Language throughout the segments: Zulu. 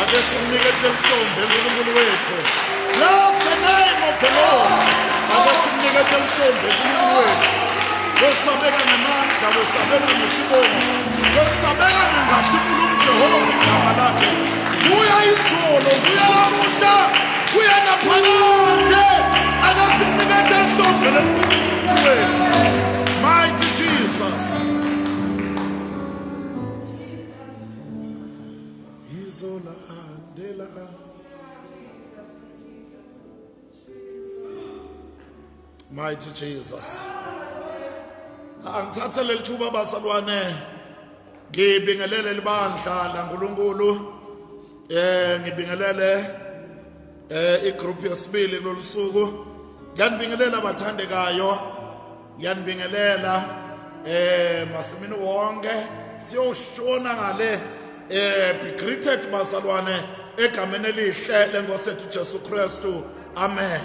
ake simnikeze mhlombe uNkulunkulu wethu. Bless the name of the Lord. Ake simnikeze mhlombe uNkulunkulu wethu. Wesabeka ngamandla, wesabeka ngesibongo, wesabeka ngengathukulu uJehova igama lakhe. Buya izolo, buya namuhla, buya naphakade. Ake simnikeze mhlombe uNkulunkulu wethu. Mighty Jesus. Izolandela. Mighty Jesus. Angithathe leli thuba basalwane ngibingelele libandla laNkulunkulu ngibingelele igroup yesibili kulolusuku ngiyanibingelela abathandekayo ngiyanibingelela masimini wonke siyoshona ngale be greeted basalwane egameni elihle lenkosi yethu Jesu Kristu amen.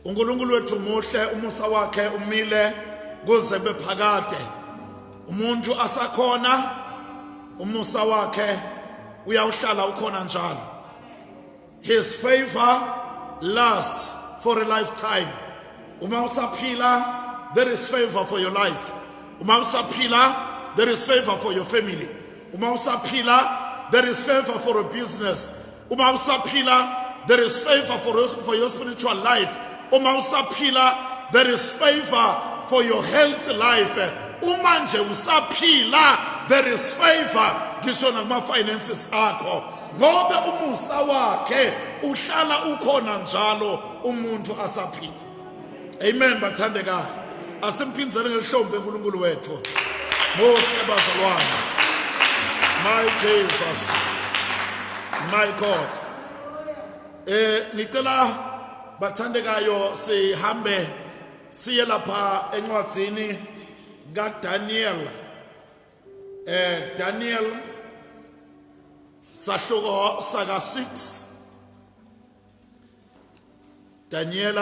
uNkulunkulu wethu muhle umusa wakhe umile kuze bephakade umuntu asakhona umusa wakhe uyawuhlala ukhona njalo. His favor lasts for a lifetime. Uma usaphila there is favor for your life. Uma usaphila there is favor for your family. Uma usaphila there is favor for a business. Uma usaphila there is favor for your spiritual life. Uma usaphila there is favor for your health life. Uma nje usaphila there is favor ngisho nakuma finances akho ngoba umusa wakhe uhlala ukhona njalo umuntu asaphila. Amen bathandekayo. Asimphinzele ngelihlombe uNkulunkulu wethu. Mohle bazalwane. My Jesus. My God. Ngicela bathandekayo sihambe siye lapha encwadzini kaDaniel. Daniel sahluko saka 6. Daniel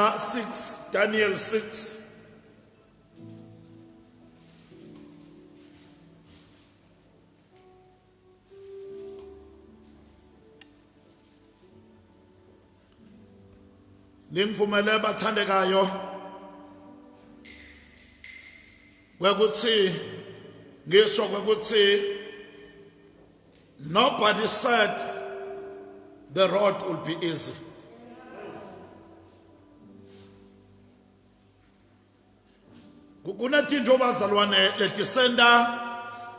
6. Ningivumele bathandekayo kwekuthi ngisho kwekuthi nobody said the road will be easy. Kunatinto bazalwane letisenda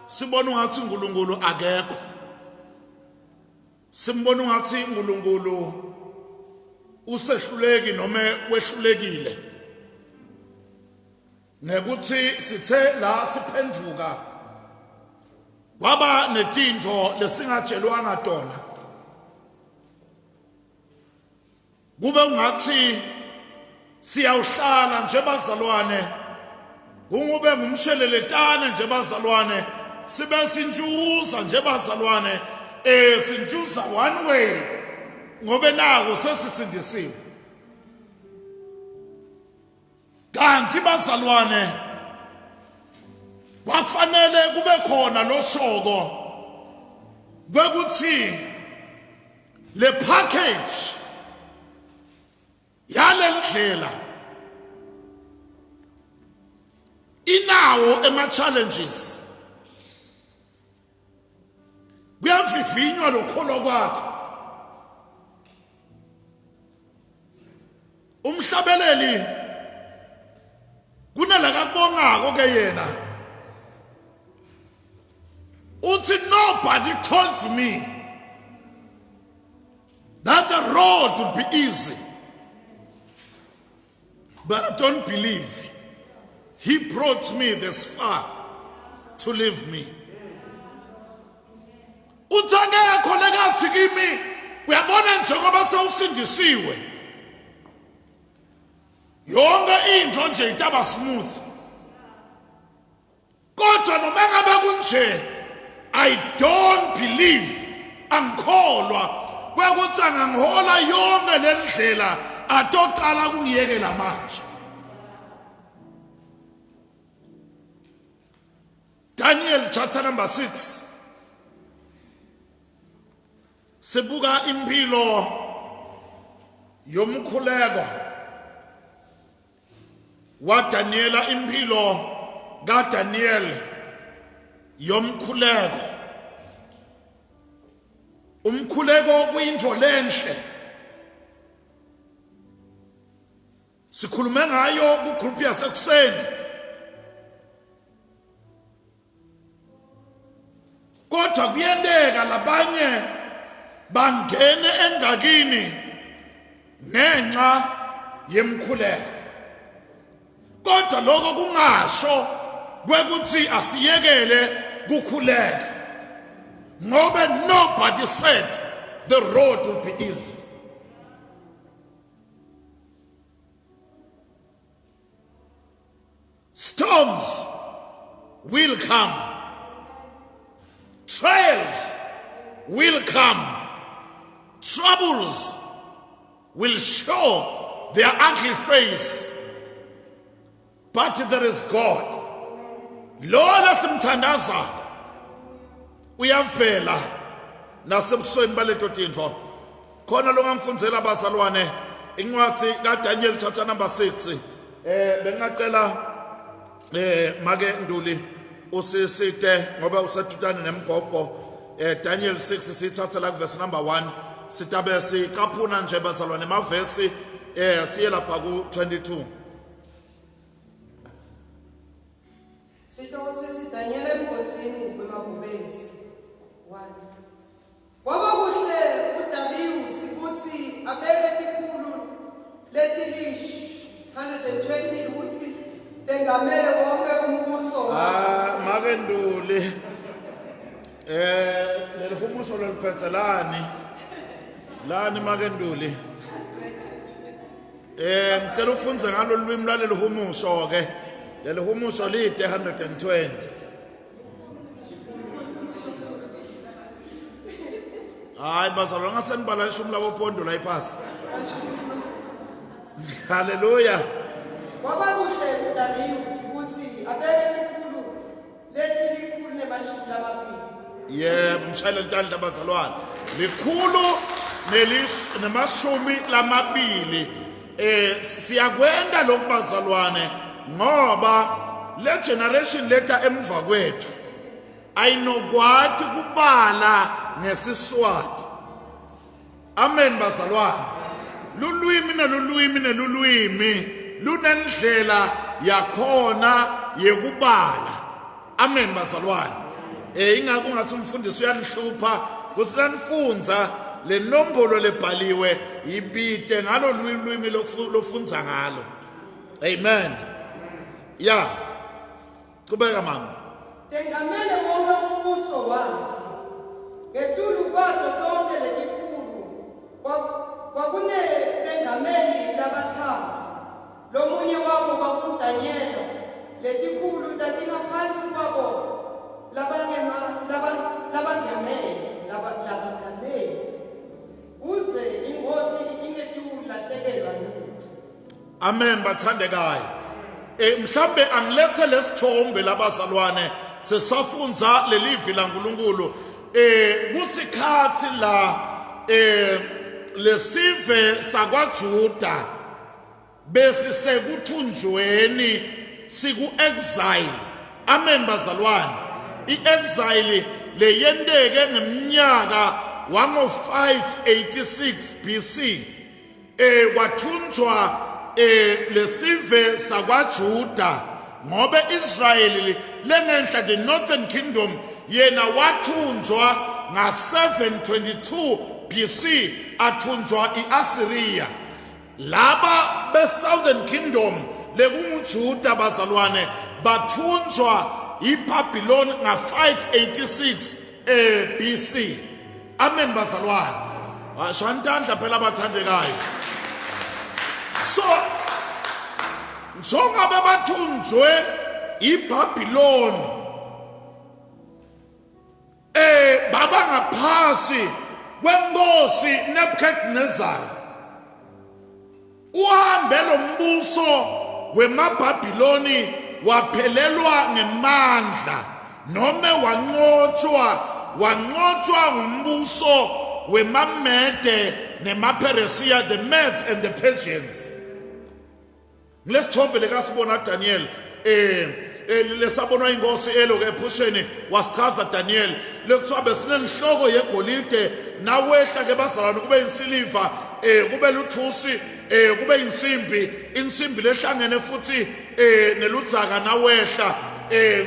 sibona ungathi uNkulunkulu akekho. Simbona ungathi uNkulunkulu usehluleki noma wehlulekile. Nekuthi sithe la siphenduka waba netinto lesingatshelwanga tona. Kube ungathi siyawuhlala nje bazalwane. Kungube ngumsheleletane nje bazalwane. Sibe sinjuza nje bazalwane. Sinjuza one way. Ngobe naku sesisindisiwe. Kanti bazalwane wafanele kube khona loshoko kwekuthi le package yale ndlela inawo ema challenges. Kuyavivinywa lokholo kwakhe. Umhlabeleli kunala kabongako ke yena uthi nobody told me that the road would be easy, but I don't believe he brought me this far to leave me. Uthi akekho lekathi kimi uyabona njengoba sewusindisiwe yonke into nje itaba smooth. Kodwa noma ngabe kunje I don't believe angikholwa kwekuthi angangihola yonke lendlela atoqala kungiyekela manje. Daniel chapter number 6 sibuka impilo yomkhuleko wa Daniela, impilo ka Daniel yomkhuleko. Umkhuleko kuyinto lenhle, sikhulume ngayo ku group yasekuseni. Kodwa kuyendeka labanye bangene engakini ngenxa yemkhuleko. Kodwa lokho kungasho kwekuthi asiyekele kukhuleka, ngoba nobody said the road will be easy. Storms will come, trials will come, troubles will show their ugly face, but there is God. Lona simthandaza uyavela nasebusweni baleto tintfo. Khona lo ngamfundzela abazalwane incwadi kaDaniel chapter number 6. Bengacela make Nduli usisite ngoba usetutana nemgogo. Daniel 6 sithatha la verse number 1 sitabe sicaphuna nje bazalwane amavesi siye lapha ku 22. Sihloko sithi Daniel emgodini kwemabhubesi 1. Kwaba kuhle uDarius ukuthi abeke ikhulu letilishi 120 ukuthi tengamele wonke umbuso wakhe. Make Nduli lelihumusho loliphetselani lani make Nduli ngicela ufunze ngalo lwimi lwalelihumusho ke. Leli humusho lide 120. Hayi bazalwane ngasenibala ishumi labo pondo la iphasi. Hallelujah. Kwaba kuhle uDarius ukuthi abeke ikhulu letilikhulu nemashumi lamabili. Mshayele ntanda bazalwane. Likhulu nemashumi lamabili. Siyakwenda lokubazalwane ngoba le generation leta emva kwethu ayinokwathi kubala ngesiswati. Amen bazalwane. Lulwimi lunendlela yakhona yekubala. Amen bazalwane. Ingakho ungathi umfundisi uyanihlupha kuthi lanifunza le nombolo lebhaliwe ibite ngalo lwimi lofunza ngalo. Amen. Ya. Kubeka mama. Tengamele wonke umbuso wakhe. Ngetulu kwato tonke letikhulu. Kwakune bengameli labathathu. Lomunye wabo kwakuDaniel. Letikhulu tatingaphansi kwabo labangameli. Uze ingozi ingetulahlekelwa lutho. Amen bathandekayo. Mhlambe angilethe lesithombe labazalwane sesafunza lelivi laNkulunkulu kusikhathi la lesive sakwaJuda besisekuthunjweni siku exile. Amen bazalwane. I-exile leyendeke ngeminyaka wango 586 BC. Kwathunjwa lesive sakwaJuda ngoba Israel lengenhla the northern kingdom yena wathunjwa nga 722 BC athunjwa iAssyria. Laba be southern kingdom lekunguJuda bazalwane bathunjwa iBabylon nga 586 BC. Amen bazalwane. Shantandla phela bathandekayo. So njengoba bathunjwe iBabylon baba ngaphasi kwenkosi Nebuchadnezzar. Uhambe lo mbuso wemaBhabhiloni waphelelwa ngemandla noma wanqotshwa ngumbuso wemamede nemaPersia, the Medes and the Persians. Ngesithombe lekasibona Daniel lesabonwa inkosi elo ke ephusheni wasichaza Daniel lekuthiwa besinenhloko yegolide nawehla ke bazalwane kube insiliva kube luthusi kube insimbi lehlangene futhi neludzaka nawehla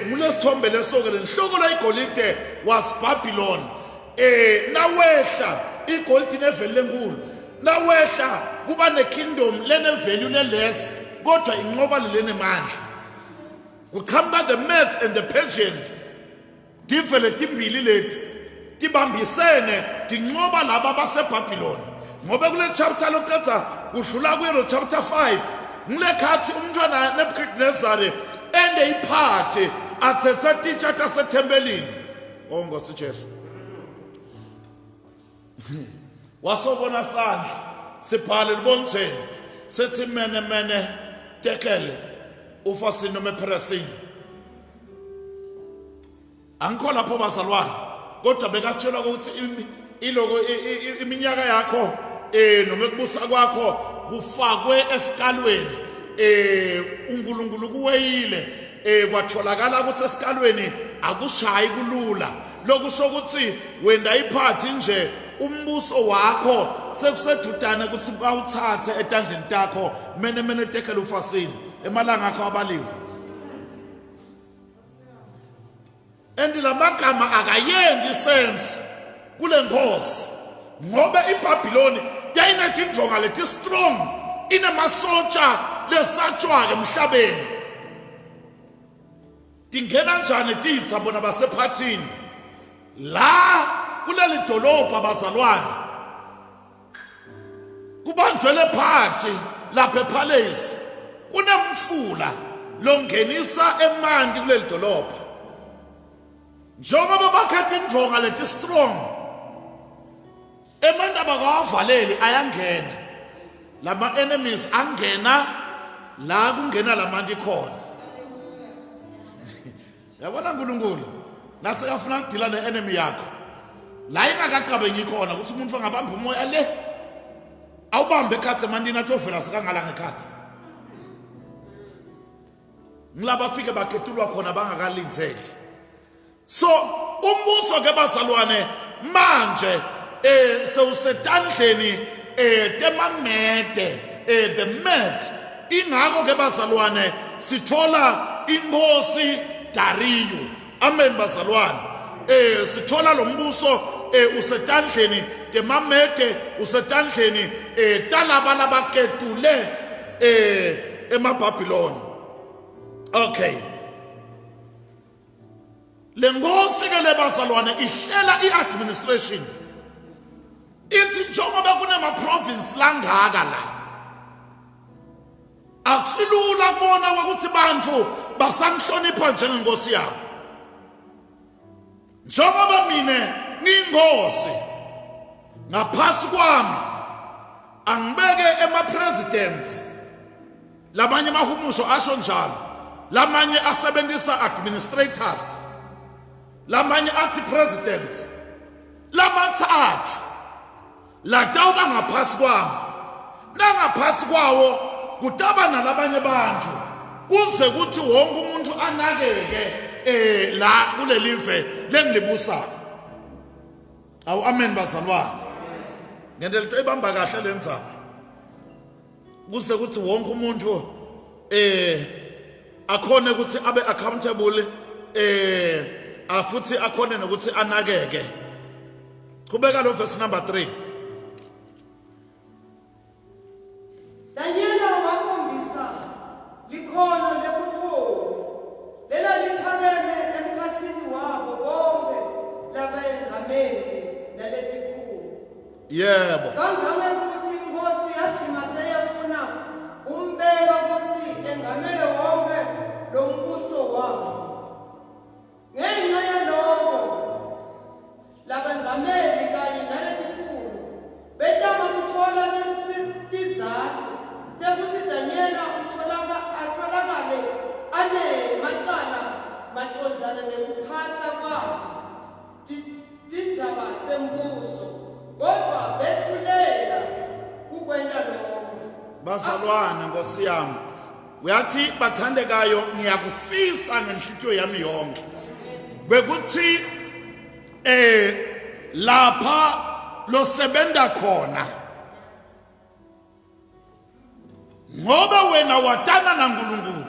ngulesithombe leso ke lenhloko la igolide was Babylon nawehla igolide neveli lenkulu nawehla kuba nekingdom lenevalue leless kodwa inqoba lenemandla. We come back the Medes and the Persians. Divele timbili leti tibambisene tinqoba laba baseBabylon. Ngoba kule chapter lokatha kudlula kuyo chapter 5 ngilekhathi umntwana Nebuchadnezzar ende iphathi athetha teacher tasethembelini. Oh Nkosi Jesu. Wasobona sandla sibhale libontheni sethi mene tekele ufasini noma ePersia. Angikho lapho bazalwane kodwa bekatshelwa ukuthi iloko iminyaka yakho noma ukubusa kwakho kufakwe esikalweni uNkulunkulu kuweyile kwatholakala ukuthi esikalweni akushayi kulula lokusho ukuthi wenda iphathi nje umbuso wakho sekusedudana ukuthi bawuthathe etandleni takho mene tekele ufasini emalanga akho abaliwe. And lamagama akayendi sense kule nkosi ngoba iBabylon yayinethi indonga lethi strong inamasotsha lesatshwa emhlabeni. Dingena njani titsa bona basephathini la kuleli dolobha bazalwane kubanjwele phathi lapha ePalace kunemfula longenisa emanti kuleli dolobha. Njengoba bakhetha indonga lethi strong emanti abakawavaleli ayangena lama enemies angena la kungena lamanti khona. Yabona uNkulunkulu nase afuna ukudila ne-enemy yakho la ingakacabengi khona ukuthi umuntu angabamba umoya le awubambe ekhatsi emantini atovela sikangala ngekhatsi ngilaba fike bakhetulwa khona bangakalinzeli. So umbuso ke bazalwane manje sewusetandleni temamede the Medes. Ingakho ke bazalwane sithola inkosi Dariyo. Amen bazalwane. Sithola lo mbuso usetandleni temamede usetandleni talaba labaketule emaBabylon. Okay. Lengosi ke lebazalwane ihlela iadministration. Ithi njengoba kunema province langaka la. Akusilula kubona ukuthi bantu basanhlonipha njengenkosi yabo. Njengoba mina ngiyinkosi ngaphasi kwami angibeke ema-presidents labanye mahumusho asho njalo lamanye asebenzisa administrators lamanye athi presidents lamathathu latawuba ngaphasi kwami nangaphasi kwawo kutaba nalabanye bantu kuze kuthi wonke umuntu anakeke la kulelive lengilibusa. Awu amen bazalwane. Ngendlela into ebamba kahle lenza kuze kuthi wonke umuntu akhone ukuthi abe accountable afuthi akhone nokuthi anakeke. Qhubeka lo verse number 3. Daniel wakhombisa likhono lebukhulu lela liphakeme emkhathini wabo bonke labengameli naletikhulu. Yebo. Kangangokuthi inkosi yathi made yafuna umbeka ukuthi engamele wonke lo mbuso wabo. Ngenxa yalokho labengameli kanye naletikhulu betama kuthola isizathu tekuthi Daniel atholakale macala macondzana nekuphatha kwakhe tindzaba tembuso kodwa behluleka ukwenza lokho. Bazalwane Nkosi yami, uyathi bathandekayo ngiyakufisa ngenhlitiyo yami yonke. Bekuthi lapha losebenta khona ngoba wena watana naNkulunkulu,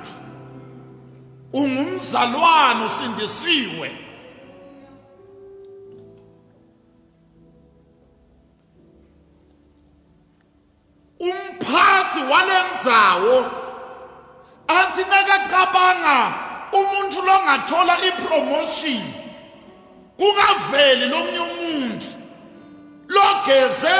ungumzalwane usindisiwe, umphathi walendzawo athi nakacabanga umuntu longathola ipromotion kungaveli lomunye umuntu logeze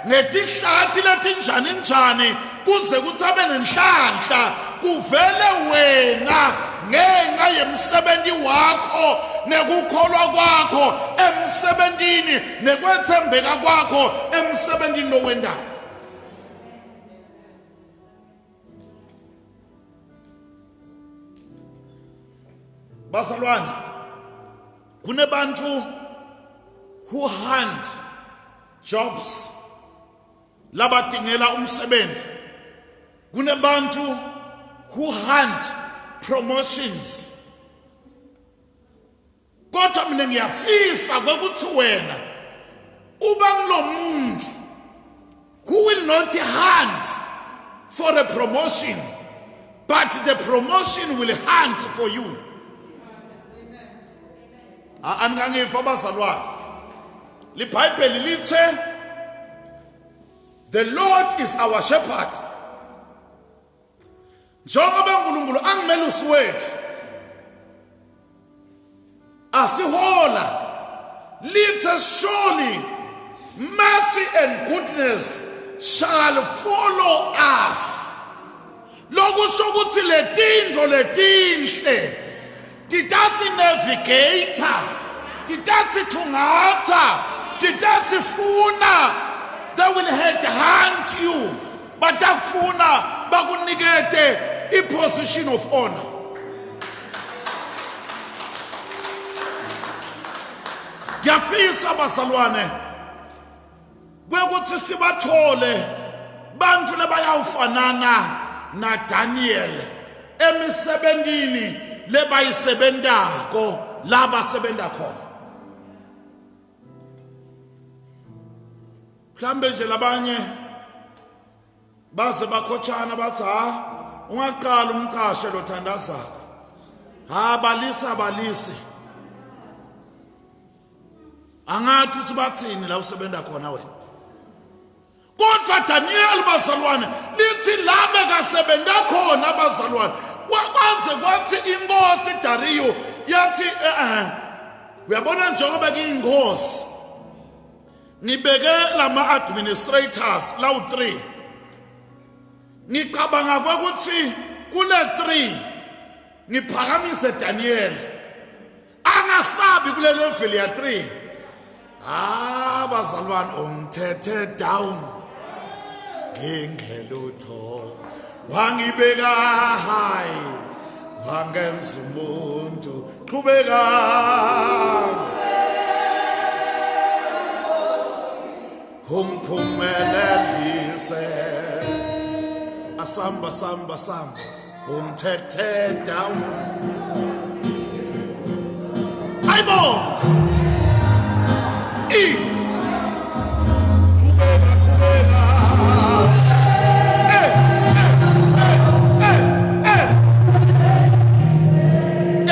ngetihlati letinjani njani kuze kuthi abe nenhlanhla, kuvele wena ngenxa yemsebenzi wakho nekukholwa kwakho emsebenzini nekwethembeka kwakho emsebenzini lowendayo. Bazalwane, kunebantu who hunt jobs labadingela umsebenzi, kunebantu who hunt promotions. Kodwa mina ngiyafisa ukuthi wena uba ngulomuntu who will not hunt for a promotion, but the promotion will hunt for you. Angangifa bazalwane, liBhayibheli lithe the Lord is our shepherd. Njengoba uNkulunkulu angimelusi wethu asihola, lithe surely mercy and goodness shall follow us. Lokusho ukuthi letindlo letinhle titasinavigata, titasithungatha, titasifuna. They will hunt you, but takufuna bakunikete a position of honor. Yafisa bazalwane kwekuthi sibathole bantu lebayawufanana na Daniel emisebenzini lebayisebentako labasebenta khona. Mhlambe nje labanye baze bakhotshana bathi ungaqala umqashe lo thandazakho, balisi angathi uthi bathini la usebenta khona wena. Kodwa Daniel bazalwane lithi labe kasebenta khona bazalwane kwaze kwathi inkosi Dariyo yathi uyabona njengoba kuyinkosi ngibeke lama administrators lawu 3, ngicabanga ukuthi kule 3 ngiphakamise Daniel angasabi kule level ya 3. Bazalwane ungithethe down ngengelutho, wangibeka high, wangenza umuntu, qhubeka umphumelelise, asamba ungithethe down. Ayibona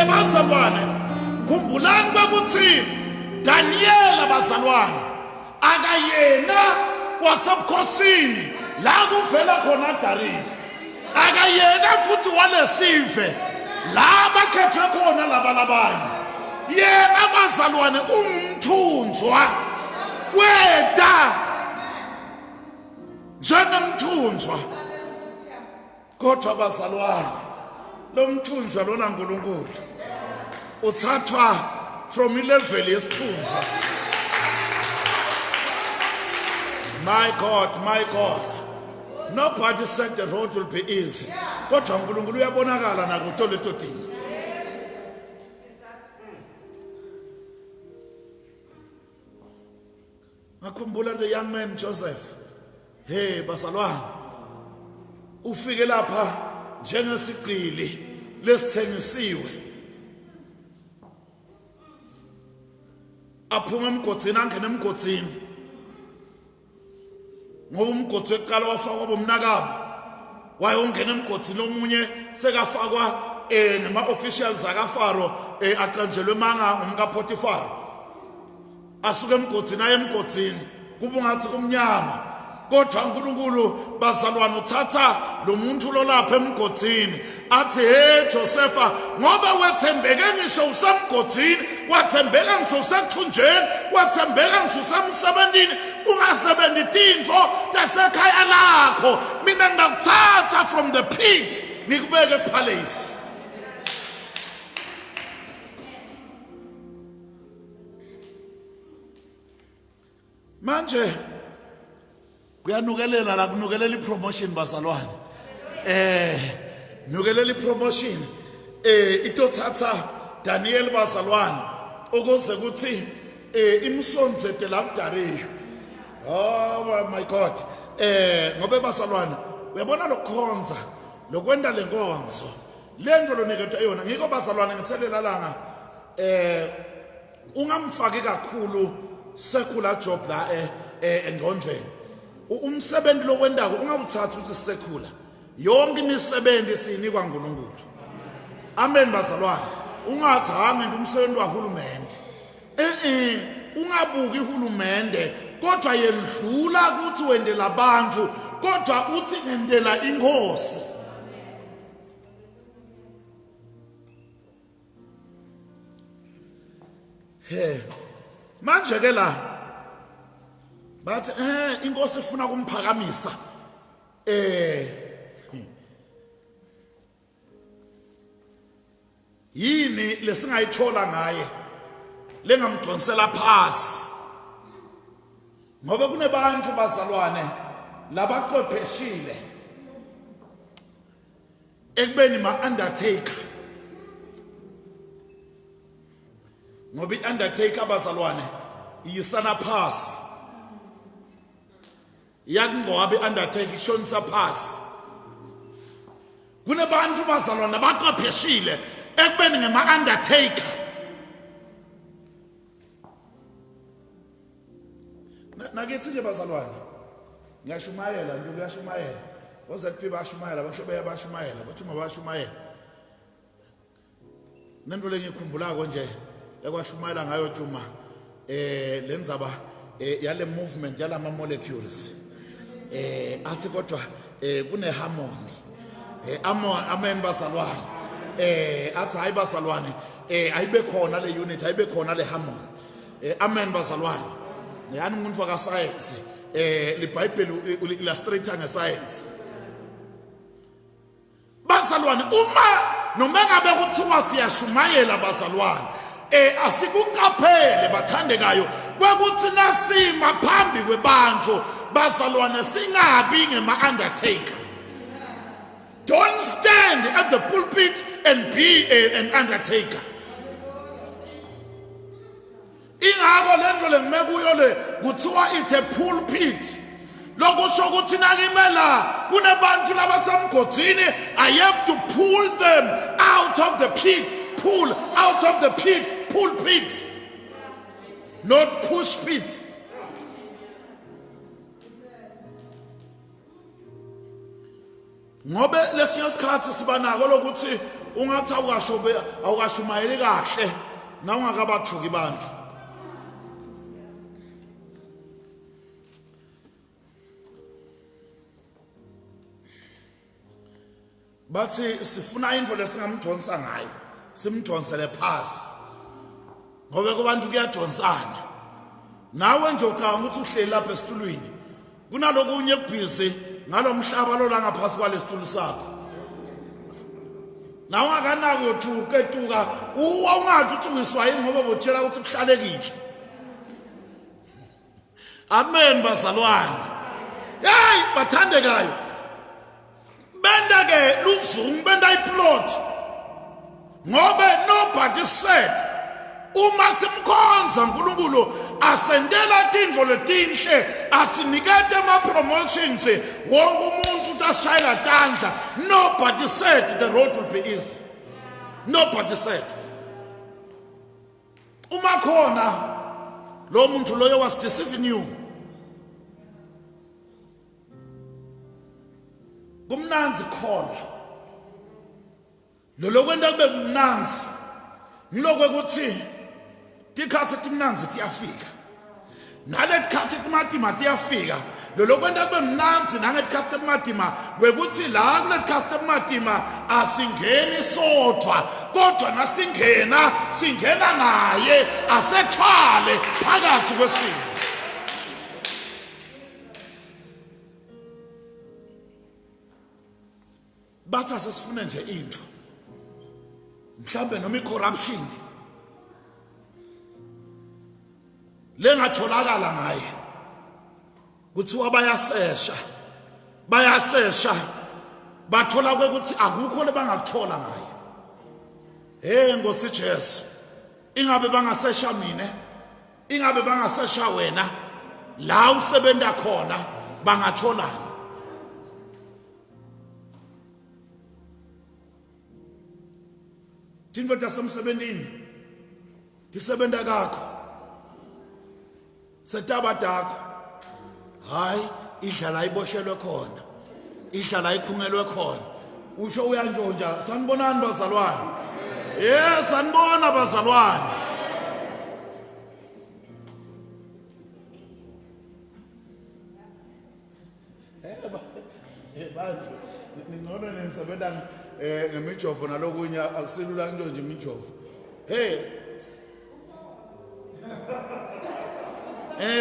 bazalwane, khumbulani ukuthi Daniel abazalwane akayena wasebukhosini la kuvela khona Dariyo, akayena futhi walesive la bakhethwe khona labalabanye. Yena bazalwane ungumthunjwa weda njengemthunjwa. Kodwa bazalwane lo mthunjwa lona uNkulunkulu uthathwa from ilevel yesithunjwa. My God, nobody said the road will be easy. Kodwa uNkulunkulu uyabonakala nakuto leto dini. ngakhumbula the young man Joseph. Hey bazalwane, ufike lapha njengesigqili lesithengisiwe, aphuma emgodini angena emgodini, ngoba umgodi weqala wafakwa bomnakabo, wayongena emgodini omunye sekafakwa nema officials akaFaro aqanjelwe manga ngumka Potifar, asuke emgodini aye emgodini kuba ungathi kumnyama. Kodwa uNkulunkulu bazalwane uthatha lo muntu lo lapha emgodini athi hey Josepha, ngoba wethembeke ngisho usemgodini, wathembeka ngisho usekuthunjeni, wathembeka ngisho usemsebenzini, ungasebenzi into tasekhaya lakho, mina ngakuthatha from the pit ngikubeke epalace. Manje kuyanukelela la kunukelela ipromotion bazalwane. Nukelela ipromotion itothatha Daniel bazalwane ukuze kuthi imsonzete la kuDariyo. Oh my God. Ngobe bazalwane uyabona lokukhonza lokwenda lenkonzo lento loniketwa yona ngiko bazalwane ngithelela langa ungamfaki kakhulu secular job la engqondweni. Umsebenzi lokwendako ungawuthatha uthi secular, yonke imisebenzi sinikwa uNkulunkulu. Amen bazalwane. Ungathangi nje umsebenzi wahulumende, ungabuki uhulumende kodwa yendlula ukuthi wendela abantu, kodwa uthi ngendela inkosi. Manje ke la bathi inkosi ifuna kumphakamisa. Yini lesingayithola ngaye lengamdonsela phasi, ngoba kunebantu bazalwane labaqepheshile ekubeni ma-undertaker. Ngoba i-undertaker bazalwane iyisana phasi, yakungcwaba i-undertaker ishonisa phasi. Kunebantu bazalwane abaqepheshile ekubeni ngema-undertaker. Nakithi nje bazalwane ngiyashumayela nje, kuyashumayela oZP bashumayela, bashobeya bashumayela, bathi mabashumayela. Nento lengikhumbulako nje ekwashumayela ngayo Juma lenzaba yale movement yalama molecules athi kodwa kune harmony. Amen bazalwane. Athi hayi bazalwane ayibe khona le unit, ayibe khona le harmony. Amen bazalwane. Yani umuntu waka science liBhayibheli illustrator ngescience. Bazalwane noma ngabe kuthiwa siyashumayela bazalwane, asikuqaphele bathandekayo kwekuthi nasima phambi kwebantu bazalwane singabi ngema-undertaker. Don't stand at the pulpit and be an undertaker. Ingako lento lengimekuyo le kuthiwa it's a pulpit. Lokusho ukuthi nakimela kunebantu labasemgodini, I have to pull them out of the pit. Pull out of the pit. Pulpit, not push pit. Ngobe lesinye isikhathi sibanako lokuthi ungathi awukashumayeli kahle na ungakabathuki bantu. Bathi sifuna into lesingamdonsa ngayo, simdonsele phasi. Ngoba kubantu kuyadonsana. Nawe nje ucanga ukuthi uhleli lapha esitulweni, kunalokunye kubhizi ngalomhlaba lo la ngaphasi kwalesitulo sakho. Nawe akanaki uyothuka etuka ungathi uthi uyiswayi ngoba botshela ukuthi kuhlalekile. Amen bazalwane. Hey bathandekayo, benda ke luzungu benda iplot, ngobe nobody said uma simkhonza uNkulunkulu asendela tintfo letinhle, asinikete ama-promotions, wonke umuntu utashayela tandla. Nobody said the road will be easy. Nobody said. Uma khona lo muntu loyo was deceiving you. Kumnanzi khona. Lo kwenda kube kumnanzi. Ngilokwe ukuthi tikhathi timnanzi tiyafika. Nalethathi timatima tiyafika. Lo kwenda kube mnanzi nangetikhathi timatima kwekuthi la kulethathi timatima asingeni sodwa kodwa nasingena singena naye asethwale phakathi kwesimo. Bathi asifune nje into. Mhlambe noma icorruption lengatholakala ngaye kuthiwa bayasesha bathola ukuthi akukho lebangakuthola ngaye. Nkosi Jesu, ingabe bangasesha mina, ingabe bangasesha wena, la usebenta khona bangatholana. Tintfo tasemsebentini tisebenta kakho setabadakho, hayi idlala iboshelwe khona, idlala ikhungelwe khona. Usho uyanjonja. Sanibonani bazalwane? Sanibona bazalwane. Bantu ningcono nisebenta ngemijovo nalokunye akuselula nje imijovo.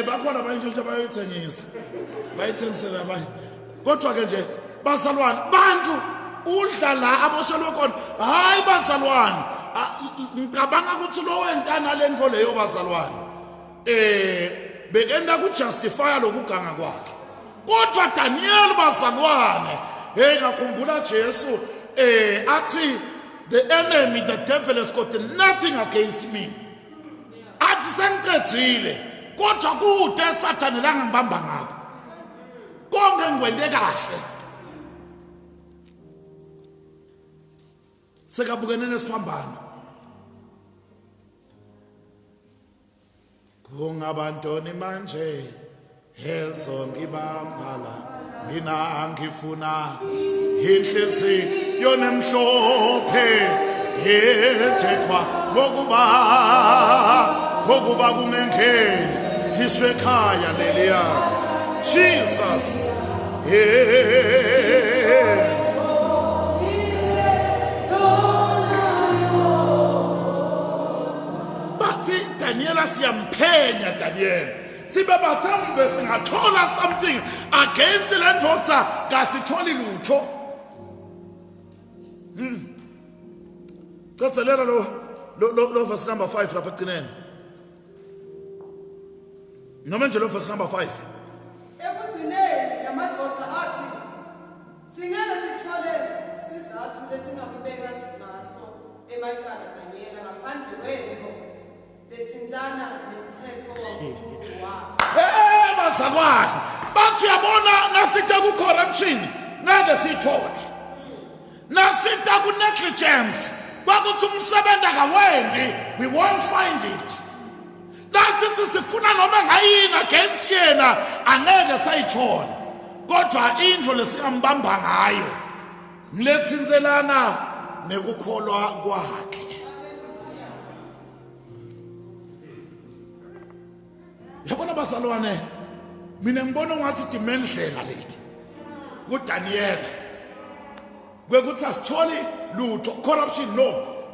Bakhona abantshontsha bayithengisela abanye. Kodwa ke nje bazalwane, bantu udlala aboshelwe khona, hayi bazalwane. Ngicabanga ukuthi lo wentana lento leyo bazalwane bekenda kujustify lokuganga kwakhe. Kodwa Daniel bazalwane, ngakhumbula Jesu athi the enemy, the devil, has got nothing against me. Athi sengiqedile kodwa kude Satan la ngibamba ngakho. Konke ngikwende kahle. Sekabukene nesiphambano. Kungabantoni manje hezo ngibambala mina angifuna inhliziyo nemhlophe yethekwa bokuba kungengeni kishwe ekhaya leliya Jesus. Bathi Daniel siyamphenya Daniel. Sibe bathambe singathola something against le ndoda ngasitholi lutho. Cotselela lo verse number 5 lapha ecineni. Noma nje lo verse number 5. Ekugcineni lamadoda athi singeke sithole sizathu lesingabubeka ngaso emakhaya Daniela ngaphandle kwemvo lethinzana nemithetho waNkulunkulu wakhe. Bazalwane, bathi yabona nasitha ku corruption ngeke sithole. Nasitha ku negligence kwakuthi umsebenzi akawendi, we won't find it. Nasithi sifuna noma ngayini against yena angeke sayithola. Kodwa into lesingambamba ngayo mlethinzelana nekukholwa kwakhe. Yabona bazalwane, mina ngibona ngathi dimendlela lethi kuDaniel kwekuthi asitholi lutho, corruption no,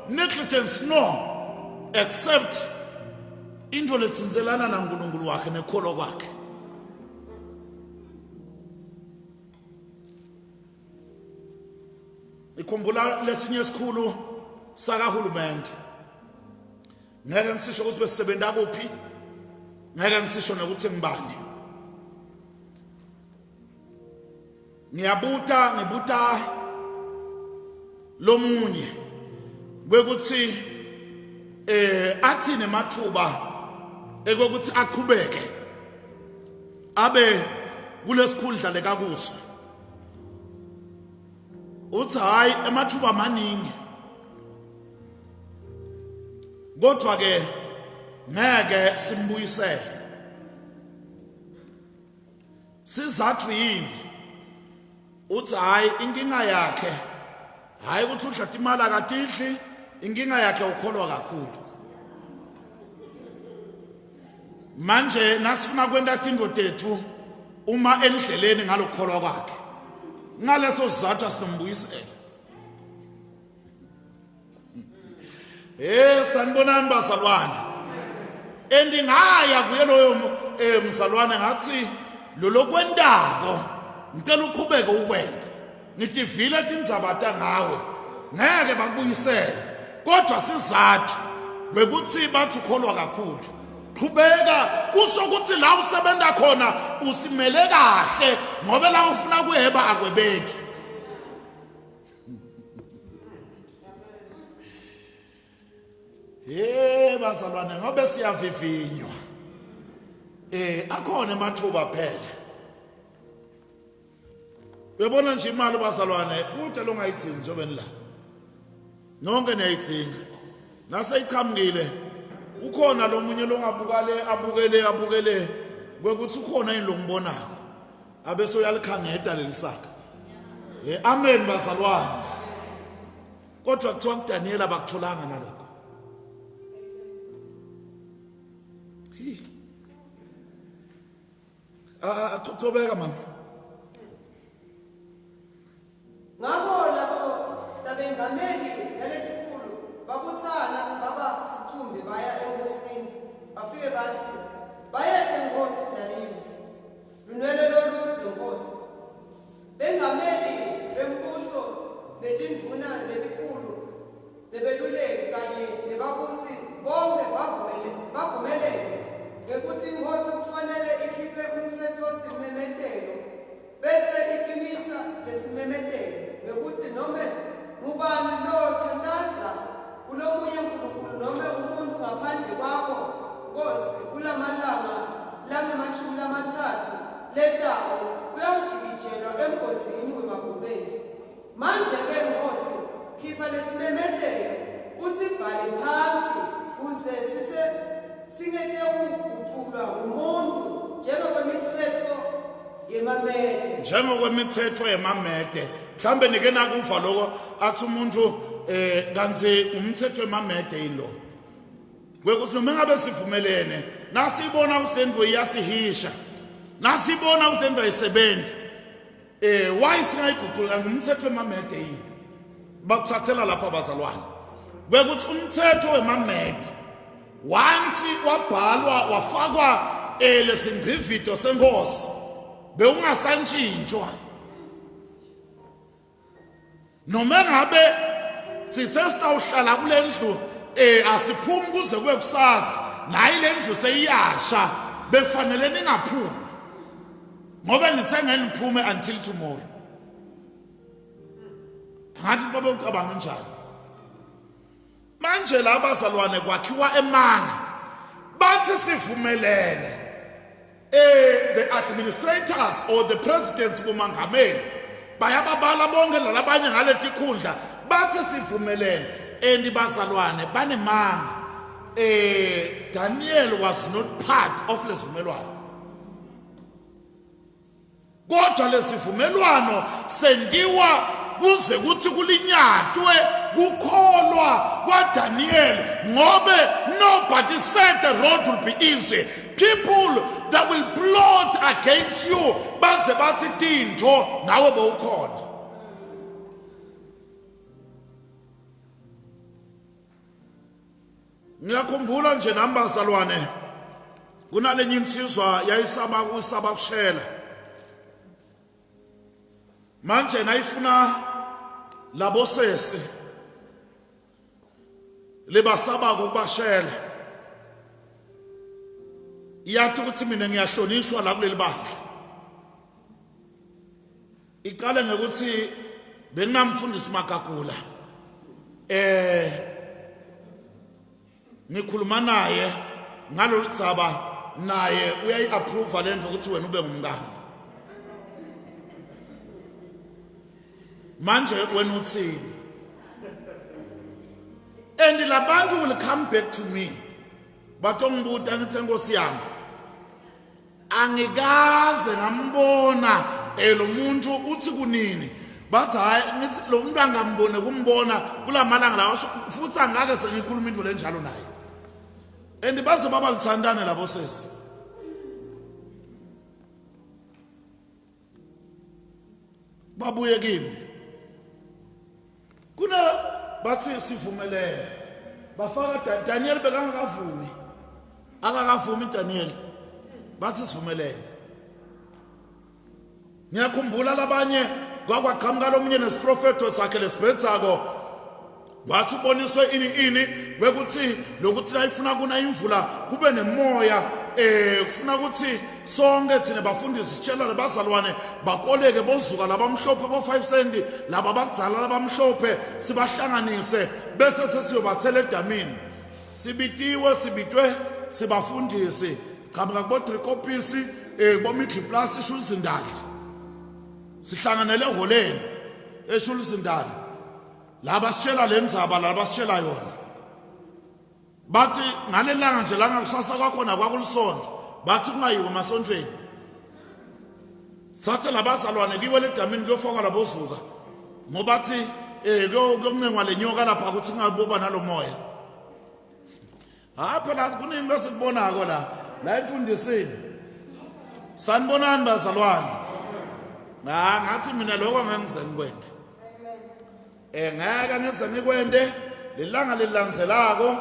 negligence no, except into letsinzelana naNkulunkulu wakhe nekholwa kwakhe. Ikhumbula lesinye isikhulu sakahulumende. Ngeke ngisisho ukuthi besisebenta kuphi, ngeke ngisisho nokuthi ngibani. Ngibuta lomunye kwekuthi athi nemathuba ekokuthi aqhubeke abe kulesikhundla lekakuso uthi hayi emathuba amaningi kodwa ke ngeke simbuyisele sizathu yini uthi hayi inkinga yakhe hayi ukuthi udla imali akadidli inkinga yakhe ukholwa kakhulu manje nasifuna kwenta indoda ethu uma endleleni ngalokholwa kwakhe ngaleso sizathu asinombuyisela sanibonani bazalwane endingaya kuye loyo mzalwane ngathi lo lokwendako ngicela uqhubeke ukwenta ngithi vile tindzabata ngawe ngeke bakubuyisele kodwa sizathu bekuthi bathi ukholwa kakhulu qhubeka kusho ukuthi la usebenza khona usimele kahle ngoba la ufuna kuheba akwebeki bazalwane ngobe siyavivinywa akhona emathuba phela bebona nje imali bazalwane kude longayidzingi njengoba nila nonke niyayidzinga naseyiqhamukile ukhona lo munye longabukale abukele kwekuthi ukhona yini longibonako abese uyalikhangeta lelisaka amen bazalwane kodwa kuthiwa kuDaniel abakutholanga nalokho qhubeka mama ngakho labo tabengameli yaletikhulu bakuthana baba sithumbe baya enkosini bafike bathi bayethe Nkosi Darius lunwele loluthi Nkosi bengameli bembuso netindvuna letikhulu nebeluleki kanye nebabusi bonke bavumelene ngekuthi Inkosi kufanele ikhiphe umthetho simemetelo bese iqinisa lesimemetelo ngekuthi noma ngubani lo thandaza kulomunye uNkulunkulu noma umuntu ngaphandle kwakho Nkosi kulamalanga langemashumi amathathu letawo uyamjikijela emgodini wemabhubesi manje ke Nkosi khipha lesimemetelo usibhale phansi ukuze singeke ukuqulwa umuntu njengokwemithetho yemamede mhlambe nike nakuva lokho athi umuntu kanti umthetho wemamede yilo kwekuthi noma ngabe sivumelene nasibona ukuthi lendvo iyasihisha nasibona ukuthi lendvo ayisebenzi why singayiguqula ngumthetho wemamede yini bakuthathela lapha abazalwane kwekuthi umthetho wemamede once wabhalwa wafakwa lesingqivido senkosi beungasantshintshwa noma ngabe sithe sitawuhlala kulendlu asiphumi kuze kube kusasa nayi lendlu seyiyasha bekufanele ningaphumi ngoba nithe ngeke niphume until tomorrow ngathi babe ucabanga njani manje la bazalwane kwakhiwa emanga bathi sivumelene the administrators or the presidents kumangameli bayababala bonke lalabanye ngaletikhundla bathi sivumelene bazalwane banemanga Daniel was not part of lesivumelwano kodwa lesivumelwano sendiwa kuze kuthi kulinyatwe kukholwa kwaDaniel ngobe nobody said the road will be easy. People that will plot against you baze bathi tinto nawe bowukhona. Ngiyakhumbula nje nambazalwane kunalenye insizwa yayisaba kushela manje nayifuna labosesi lebasaba ukubashela iyathi ukuthi mina ngiyahlonishwa la kuleli bandla iqale ngekuthi benginamfundisi Magagula ngikhuluma naye ngalolu dzaba naye uyayi-approve lento ukuthi wena ube ngumngane. Manje wena uthini? And labantu will come back to me. Batongibuta ngithi Nkosi yami, angikaze ngambona lo muntu uthi kunini. Bathi hayi ngithi lo muntu angambone kumbona kulamalanga lawo futhi angake sengikhuluma into lenjalo naye. And baze baba lithandane labo sesi. Babuye kimi. Kuna bathi sivumelene. Bafaka Daniel bekangakavumi. Akakavumi Daniel. Bathi sivumelene. Ngiyakhumbula labanye kwakwaqhamuka lomunye nesiprofeto sakhe lesibhedzako. Wathi uboniswe ini bekuthi lokuthi la ifuna kuna imvula kube nemoya kufuna ukuthi sonke thina bafundisi sitshela labazalwane bakoleke bozuka labamhlophe bo 5 cent laba bakudzala labamhlophe sibahlanganise bese sesiyobathela edamini sibitwe sibafundisi qhamuka kubo Drikopisi kubo Middle Plus eShulzindali sihlanganele eholeni eShulzindali laba sitshela lenzaba laba sitshela yona bathi ngalelanga nje langa kusasa kwakhona kwakulisonto bathi kungayiwe emasontweni sathe labazalwane kiwe ledamini kuyofoka labozuka ngoba bathi kuyoncengwa lenyoka lapha ukuthi kungaboba nalomoya phela kuningi esikubonako la emfundisini sanibonani bazalwane ngathi mina lokho ngangize ngikwende ngeke ngize ngikwende lelanga lilandzelako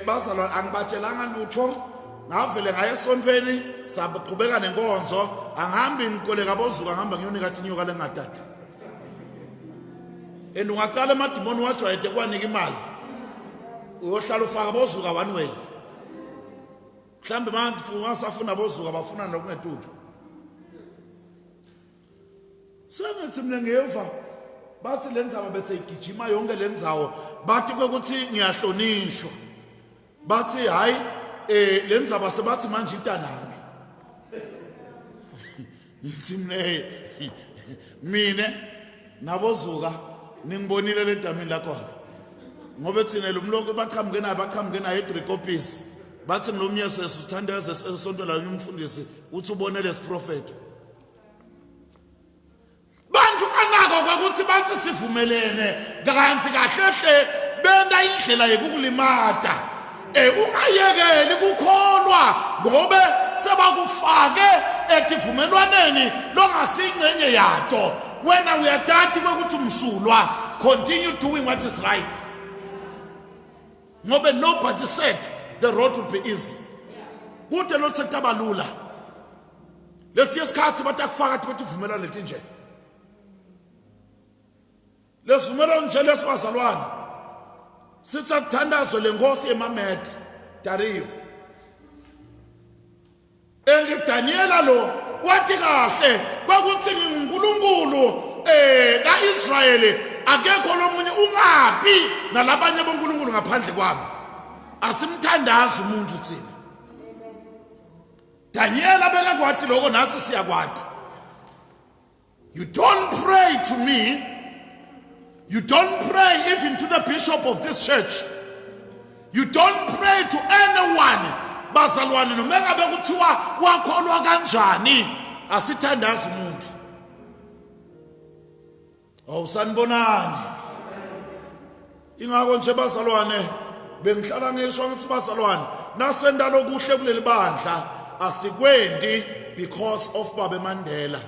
bazalwane angibatshelanga lutho ngavele ngaye esontweni sabaqhubeka nenkonzo angihambi ngikoleka bozuka ngihamba ngiyonika inyoka lengadadi ungaqala emadimoni wajwayete kwanika imali uyohlala ufaka bozuka one way mhlambe manje ungasafuna bozuka bafuna nokungetulu sengithi mina ngeva bathi lenzaba bese igijima yonke lendzawo bathi kwekuthi ngiyahlonishwa bathi hayi lenzaba sebathi manje itanami ngithi mina nabozuka ningibonile ledamini lakhona ngoba thina lo mloko baqhamuke naye eDrikopisi bathi ngilomnyese sithandeze esonto la umfundisi uthi ubone lesiprofeto bantu anako kwakuthi bathi sivumelene kanti kahlehle benda indlela yokukulimata ungayekeli kukholwa ngobe sebakufake etivumelwaneni longasingcenye yato wena uyadati kwekuthi umsulwa continue doing what is right ngobe nobody said the road would be easy kude lo sekubalula lesiye isikhathi batakufaka ukuthi uvumelane letinje lesivumelano nje lesibazalwane sithi akuthandazwe lenkosi eMamede Dariyo Daniela lo wathi kahle kwakuthi uNkulunkulu kaIsrayeli akekho lomunye ungapi nalabanye boNkulunkulu ngaphandle kwami asimthandazi umuntu thina Daniela bekakwathi lokho nathi siyakwati you don't pray to me. You don't pray even to the bishop of this church. You don't pray to anyone. Bazalwane noma ngabe kuthiwa wakholwa kanjani asithandazi umuntu. Awusanibonani. Ingakho nje bazalwane bengihlala ngisho ukuthi bazalwane nasenda lokuhle kuleli bandla asikwendi because of Baba Mandela.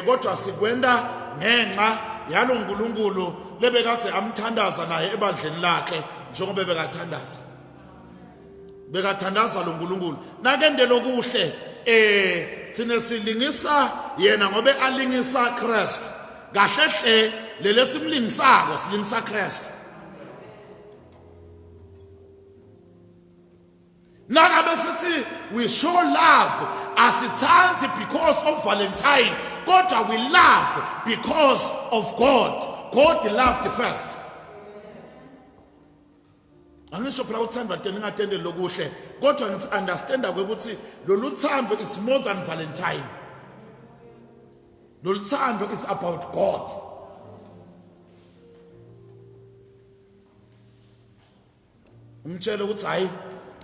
Kodwa sikwenda ngenxa yalo uNkulunkulu lebekathi amthandaza naye ebandleni lakhe njengoba bekathandaza lo uNkulunkulu nakende lokuhle thina silingisa yena ngobe alingisa Kristu kahlehle lele simlingisako silingisa Kristu nakabe sithi we show love asithandi because of Valentine kodwa we love because of God loved first angisho phela uthando tena ngingatendeli lokuhle kodwa ngithi understanda ukuthi lolu thando it's more than Valentine. Lolu thando it's about God. Umtshela ukuthi hayi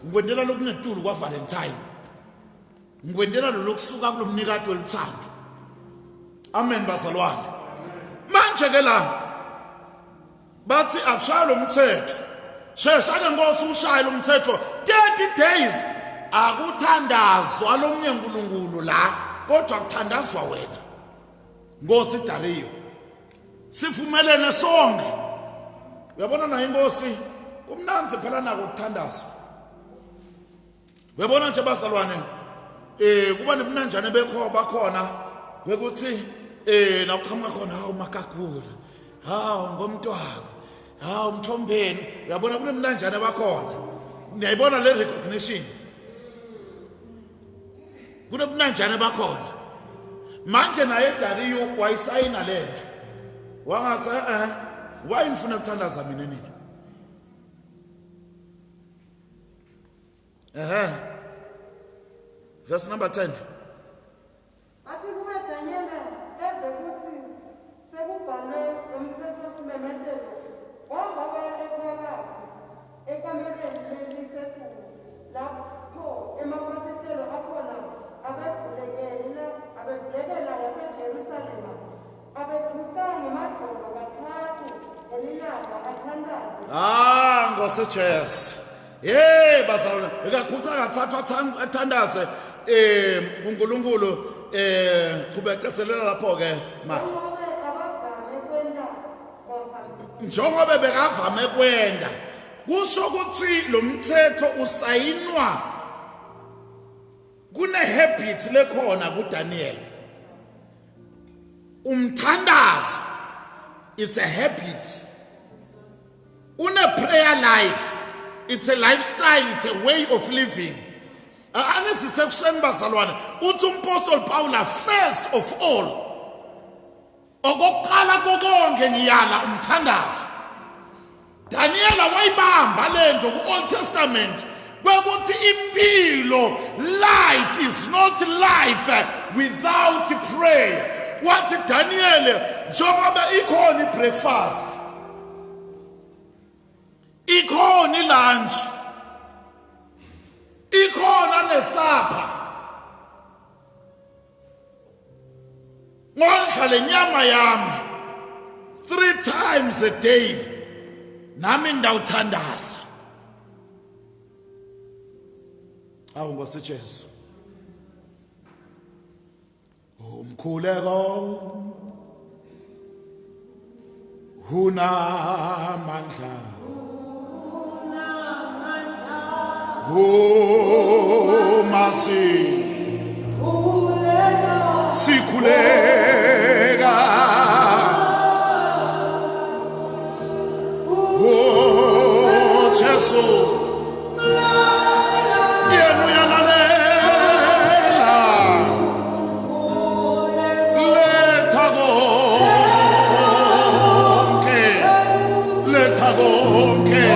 ngikwendela lokungetulu kwa Valentine. Ngikwendela lokusuka kulomnikati weluthando. Amen bazalwane. Manje ke la bathi akushaya lo mthetho. Shesha ke Nkosi ushaya lo mthetho 30 days akuthandazwa lomnye uNkulunkulu la kodwa kuthandazwa wena. Nkosi Dariyo. Sivumelene sonke. Uyabona na inkosi kumnanzi phela nako ukuthandazwa. Uyabona nje bazalwane kuba nebunanjane bakhona bekuthi nakuqhamuka khona hawu makakula. Hawu ngomntwako. Hawu umthombeni. Uyabona kunemnanjane bakhona. Niyayibona le recognition. Kunemnanjane bakhona. Manje naye Dariyo wayisayina lento. Wangathi why ngifuna ukuthandaza mina nini? Verse number 10. Athi kube Daniel ebekuthi sekubhalwe umthetho simemetelo wahamba waya ekhaya ekamelweni lelisethu lapho emafasitelo akhona abebulekela ngaseJerusalema abephuca ngemadolo kathathu elilanga athandaze. Nkosi Jesu. Hey bazalwane ekaqhuca kathathu athandaze uNkulunkulu kubeqetselela lapho ke ma. Njengoba bekavame kwenda kusho ukuthi lo mthetho usayinwa kune habit lekhona kuDaniel. Umthandazo it's a habit. Une prayer life it's a lifestyle, it's a way of living. Anesisekuseni bazalwane uthi uMapostle Paul first of all okokuqala konke ngiyala umthandazo. Daniela wayibamba lento ku-Old Testament kwekuthi impilo life is not life without prayer. Wathi Daniel njengoba ikhona ibreakfast ikhona ilunch ikhona nesapha ngondla lenyama yami 3 times a day nami ndawuthandaza. Awu Nkosi Jesu umkhuleko unamandla masi sikhuleka Jesu yena uyalalela letha konke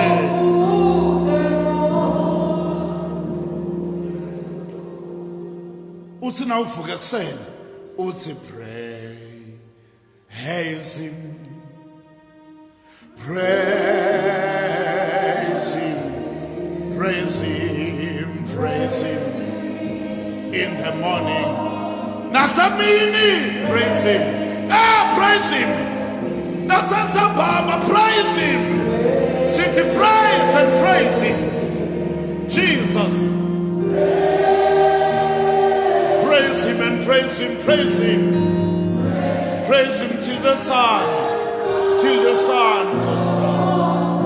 uthi na uvuke kuseni uthi praise him praise him in the morning nasemini praise him praise him nasantambama praise him sithi praise and praise him Jesus. Praise him and praise him, praise him. Praise him till the sun goes down.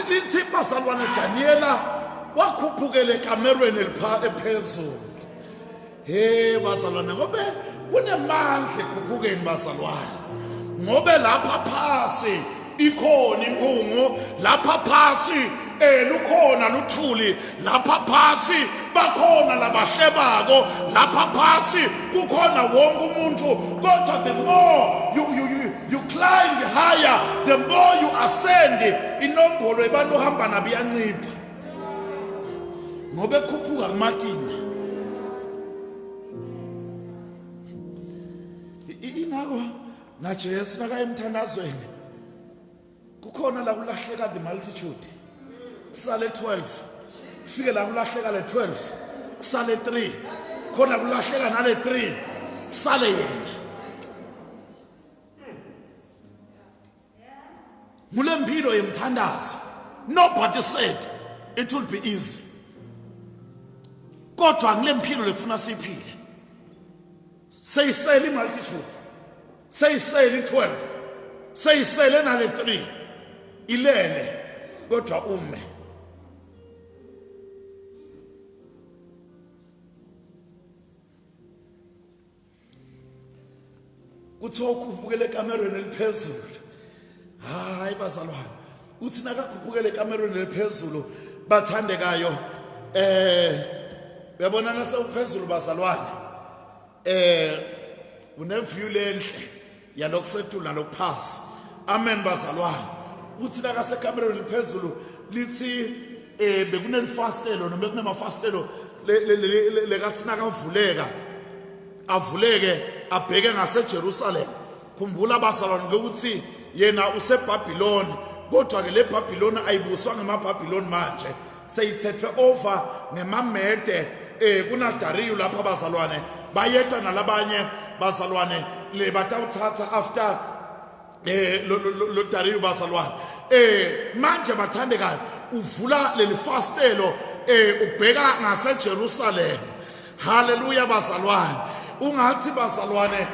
Lithi bazalwane Daniela wakhuphukele kamerweni ephezulu. Hey bazalwane ngobe kunemandla ekhuphukeni bazalwane. Ngobe lapha phasi ikhona inkungu, lapha phasi lukhona luthuli, lapha phasi bakhona labahlebako, lapha phasi kukhona wonke umuntu. Kodwa the more you climb higher, the more you ascend, inombolo abantu ohamba nabo iyancipha ngoba ekhuphuka kumathini. Ingakho na Jesu nakaye emthandazweni kukhona la kulahleka the multitude, kusale 12, kufike la kulahleka le 12, kusale 3, khona kulahleka nale 3, kusale yena. Mule mpilo yemthandazo, nobody said it will be easy. Kodwa ngile mpilo lefuna siphile, seyisele multitude, seyisele 12, seyisele nale 3, ilele kodwa ume. Kuthiwa ukhuphukele ekamerweni eliphezulu. Hayi bazalwane, uthi nakakhuphukele ekamerweni eliphezulu bathandekayo, uyabona nasewuphezulu bazalwane, uneview lenhle yalokusetula nalokuphasa. Amen bazalwane. Uthi nakasekamerweni eliphezulu lithi bekunelifastelo noma kunemafastelo lekathi nakavuleka avuleke abheke ngaseJerusalem. Khumbula bazalwane ukuthi yena useBhabhiloni, kodwa ke le Bhabhiloni ayibuswa ngamaBhabhiloni manje, seyithethwe over ngemamede. Kunadariyu lapha bazalwane, bayeta nalabanye bazalwane le batawuthatha after lo Dariyu bazalwane. Manje bathandekayo uvula leli fastelo ubheka ngaseJerusalem. Hallelujah bazalwane. Ungathi bazalwane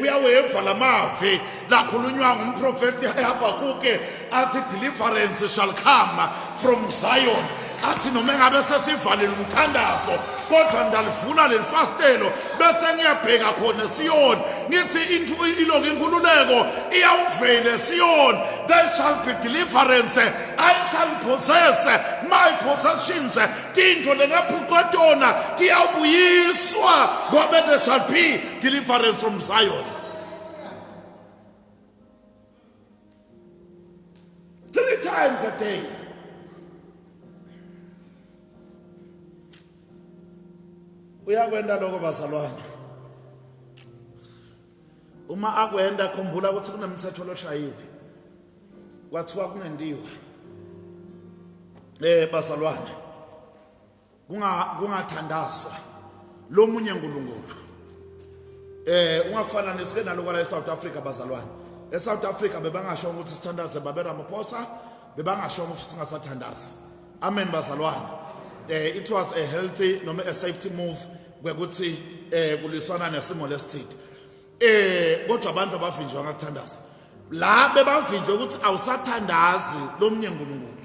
uyaweva lamavi lakhulunywa ngumprofeti Habakuk athi deliverance shall come from Zion. Athi noma ngabe sesivalile umthandazo kodwa ndalivula leli fastelo bese ngiyabheka khona Sion ngithi iloku inkululeko iyawuvele Sion. There shall be deliverance, I shall possess my possessions. Into lengaphuqotona kiyabuyiswa ngoba there shall be deliverance from Zion. 3 times a day. Uyakwenda lokho bazalwane. Uma akwenda khumbula ukuthi kunemthetho loshayiwe. Kwathiwa kungendiwa. Bazalwane. Kungathandazwa lo munye uNkulunkulu. Ungakufana nesike naloko la eSouth Africa bazalwane. ESouth Africa bebangasho ukuthi sithandaze babeRamaphosa, bebangasho ukuthi singasathandazi. Amen bazalwane. It was a healthy noma a safety move kwekuthi kuliswana nesimo lesithide. Kodwa abantu abavinjwa ngakuthandaza. La bebavinjwe ukuthi awusathandazi lo munye uNkulunkulu.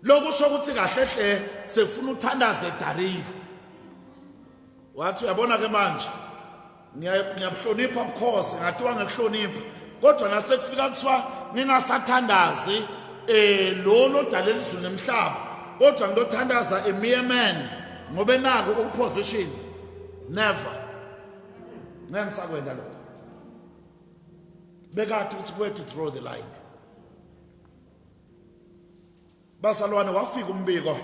Lokusho ukuthi kahlehle sekufuna uthandaze Dariyu. Wathi uyabona ke manje ngiyabuhlonipha of course, ngatiwa ngekuhlonipha. Kodwa nasekufika kuthiwa ngingasathandazi lo dalela izulu nemhlaba. Kodwa ngidothandaza a mere man ngobe nako ukuposition. Never. Ngisakwenda lokho. Bekade ukuthi where to draw the line. Bazalwane wafika umbiko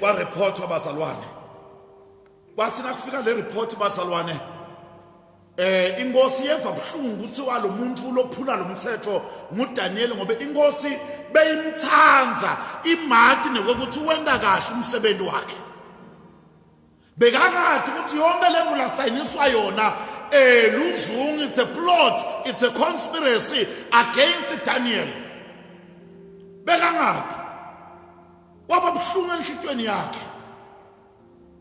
kwa report wabazalwane. Kwathi nakufika le report bazalwane inkosi yeva buhlungu ukuthi walo muntu lophula lo mthetho nguDaniel ngoba inkosi beyimthanza iMartin ngokuthi wenda kahle umsebenzi wakhe. Bekakathi ukuthi yonke le ndlu lasayiniswa yona luzungu, it's a plot, it's a conspiracy against Daniel. Bekakathi kwaba buhlungu enhlitweni yakhe.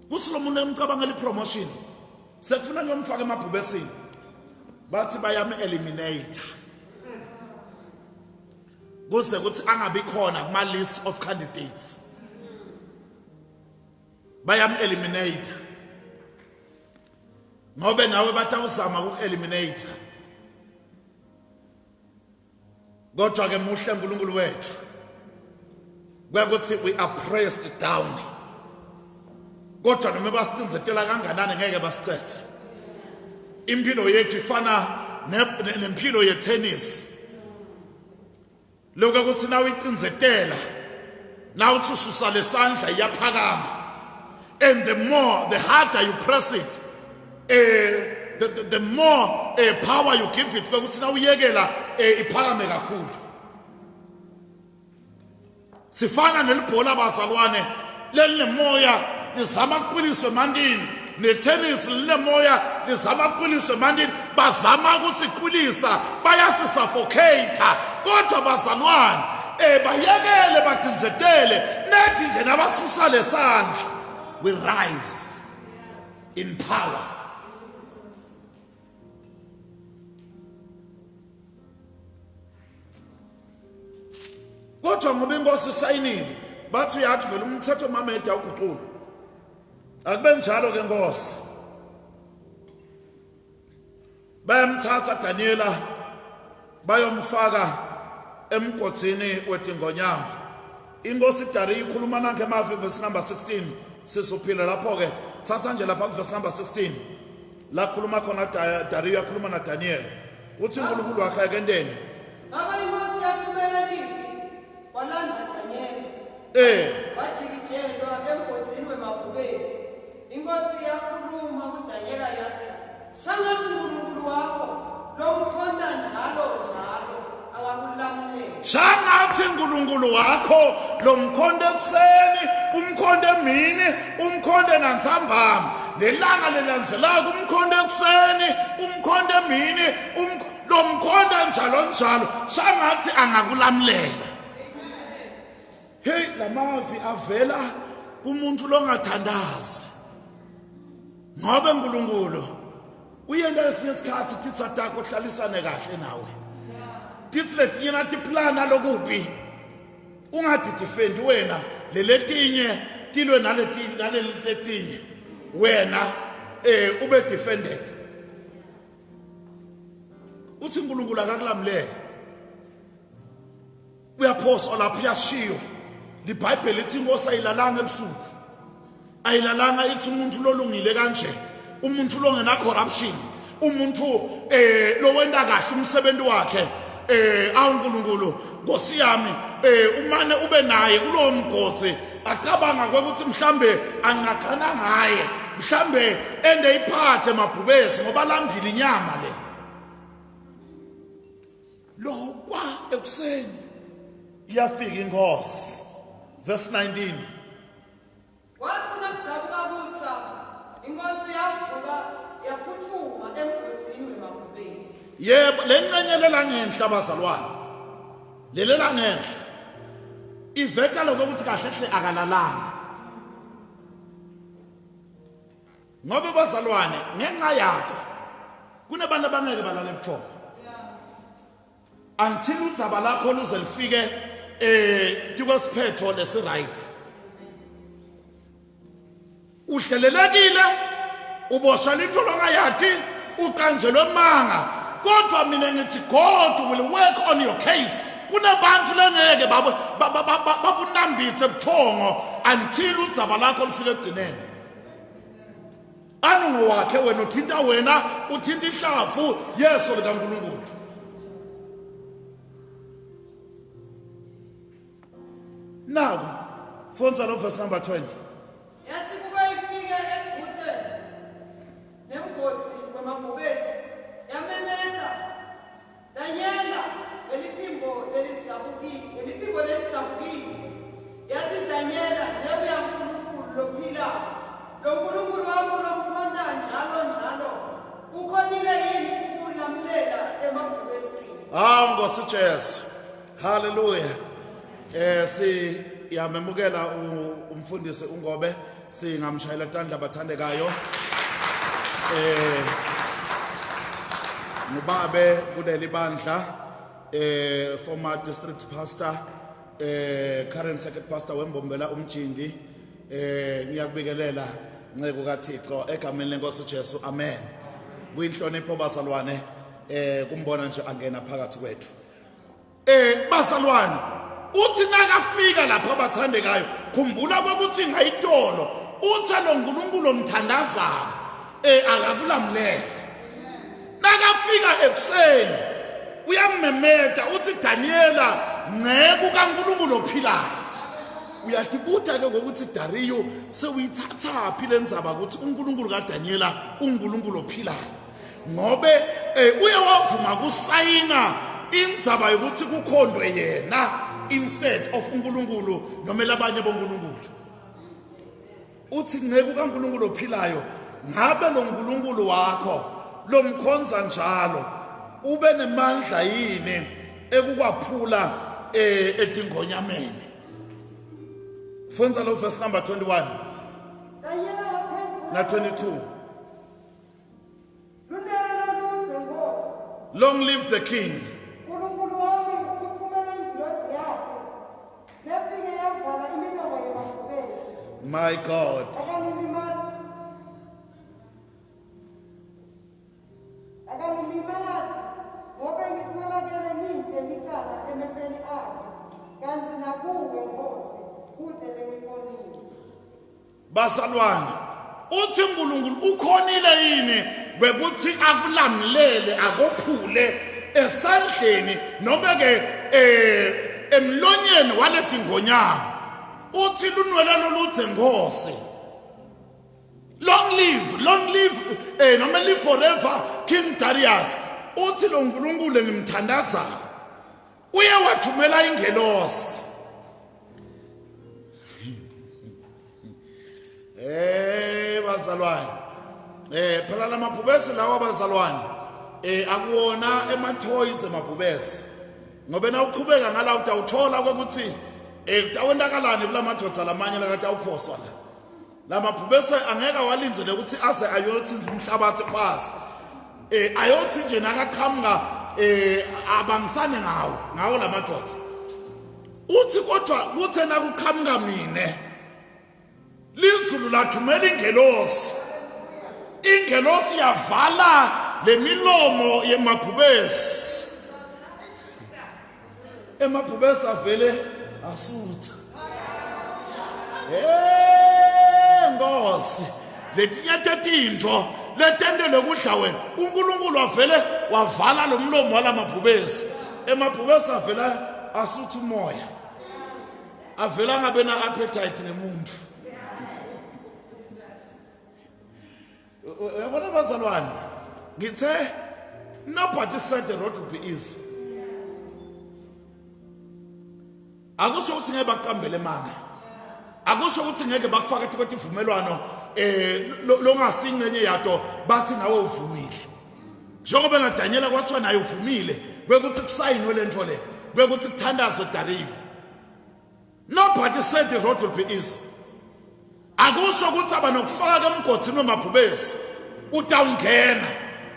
Kuthi lo muntu emcabangela ipromotion sekufuna ngiyomfaka emabhubesini bathi bayame eliminate kuze ukuthi angabi khona kuma list of candidates. Bayam eliminate ngobe nawe batawuzama ukueliminate. Kodwa ke muhle uNkulunkulu wethu kwakuthi we are pressed down. Kodwa noma basicinzetela kanganani ngeke basicethe. impilo yethu ifana nempilo ye-tennis. Lokho ukuthi nawe icinzetela nawe uthi ususa lesandla iyaphakama, and the harder you press it, the more power you give it. Ukuthi nawe uyekela iphakame kakhulu. Sifana nelibhola bazalwane, lelinemoya lizama ukuqiniswa emandini, ne-tennis linemoya lizama ukuqiniswa emandini, bazama ukusiqhulisa, bayasisuffocate. Kodwa bazalwane bayekele bacinzetele, nethi nje nabasusa lesandla, we rise in power. Kodwa ngoba inkosi isayinile, bathi uyathi vele umthetho mamede awuguqulwa. Akube njalo ke Nkosi. Bayamthatha Daniela bayomfaka emgodini weDingonyama. Inkosi Dariya ikhuluma nanke emavi verse number 16. Sisuphila lapho ke thatha nje lapha verse number 16. La khuluma khona Dariya khuluma na Daniel. Uthi uNkulunkulu wakhe ke enteni? Aba inkosi yathumela livi walanda Daniel. Wajikijelwa emgodini wemabhubesi. Inkosi yakhuluma kuDaniela yathi, "Shangathi uNkulunkulu wakho lomkhonda njalo njalo akakulamulela." Shangathi uNkulunkulu wakho lomkhonda ekuseni, umkhonda emini, umkhonda nantsambama, nelanga lelandzelako umkhonda ekuseni, umkhonda emini, lomkhonda njalo njalo, shangathi angakulamulela. Hey, lamavi avela kumuntu longathandazi. Ngoba uNkulunkulu uyenda esinye isikhathi tithi atakho uhlalisane kahle nawe. Tithi letinye nathi plana lokubi. Ungathi defend wena leletinye tilwe naleletinye. Wena ube defended. Uthi uNkulunkulu akakulamulela. Uyaphosa lapha uyashiyo. LiBhayibheli lithi inkosi ayilalanga ebusuku. Ayilalanga ithi umuntu lolungile kanje, umuntu longena corruption, umuntu lowenda kahle umsebenzi wakhe, awuNkulunkulu Nkosi yami, umane ube naye kulowo mgodzi, acabanga ukuthi mhlambe angaqana ngaye, mhlambe ende iphathe emabhubesi ngoba lambili inyama le. Lokwa ekuseni iyafika inkosi. Verse 19. Wathi nakudzabuka kusa, inkosi yavuka yaphuthuma emgodini wemabhubesi. Yebo, lencenyelela ngenhla bazalwane. Lelela ngenhla. Iveta lokuthi kahle hle akalalanga. Ngoba bazalwane ngenxa yakho kunabantu abangeke balale ebuthongo. Until udzaba lakho luze lifike tikwesiphetho lesi right. Uhlelelekile, uboshwa into longayati, uqanjelwe manga. Kodwa mina ngithi God will work on your case. Kunabantu lengeke babunambithe ebuthongo until udzaba lakho lifike egcineni. Anu wakhe wena uthinta wena, uthinta ihlavu yeso likaNkulunkulu. Now, Fonza lo verse number 20. Yathi kuba ifike eGude nemgodzi wemabhubesi, yamemeza Daniela leliphimbo lelidzabukile. Yathi Daniela, njengoba uNkulunkulu lophila, lo Nkulunkulu wakho lomkhonda njalo njalo, ukhonile yini ukulamulela emabhubesini? Nkosi Jesu. Hallelujah. Siyamemukela umfundisi uNgobe, singamshayela tandla abathandekayo. Ngubabe kuleli bandla, former district pastor, current second pastor weMbombela uMjindi. Ngiyakubikelela nceke kaThixo egameni lenkosi Jesu. Amen. Kuyinhlonipho bazalwane kumbona nje angena phakathi kwethu. Bazalwane, uthi nakafika lapha abathandekayo, khumbula ukuthi ngayitolo uthi lo Nkulunkulu omthandazayo akakulamulela. nakafika ekuseni uyamemeta uthi Daniela ngeke kaNkulunkulu ophilayo. Uyathi buta ke ngokuthi Dariyo sewuyithatha phi lendzaba ukuthi uNkulunkulu kaDaniela uNkulunkulu ophilayo. Ngobe uye wavuma kusayina indzaba yokuthi kukhondwe yena instead of uNkulunkulu noma labanye boNkulunkulu. Uthi ngeke kaNkulunkulu ophilayo ngabe lo uNkulunkulu wakho lomkhonza njalo ube nemandla yini ekukwaphula edingonyameni. Fonza lo verse number 21 na 22. Long live the king. My God. Basalwana uthi uNkulunkulu ukhonile yini bekuthi akulamlele akophule esandleni noma ke emlonyeni walethi ngonyama. Uthi lunwelelo luthe Nkosi, long live noma live forever King Darius. Uthi lo uNkulunkulu ngimthandaza uye wathumela ingelosi. Bazalwane phela lamabhubesi lawa bazalwane akuwona emathoys emabhubesi, ngoba na uqhubeka ngala utawuthola ukuthi kutawendakalani kula madodza lamanye lakathi awuphoswa la mabhubesi angeka walinzele ukuthi aze ayothi umhlabathi phasi ayothi nje nakaqhamuka abangisane ngawo la madodza. Uthi kodwa kuthe nakuqhamuka mine lizulu lathumela ingelosi yavala lemilomo yemabhubesi. Emabhubesi avele asutha. Nkosi letinye tinto letendele kudla wena uNkulunkulu avele wavala lo mlomo wala mabhubesi. Emabhubesi avela asutha umoya, avela ngabe na appetite nemuntu. Yabona bazalwane ngithe nobody said the road would be easy. Akusho ukuthi ngeke baqambele manga, akusho ukuthi ngeke bakufaka phakathi ivumelwano longasincenye yato bathi nawe uvumile. Njengoba ngaDaniela kwathiwa naye uvumile bekuthi kusayinwe lento le bekuthi kuthandazwe Dariyo. Nobody said the road would be easy. Akusho ukuthi abanokufaka emgodini wemabhubesi utawungena.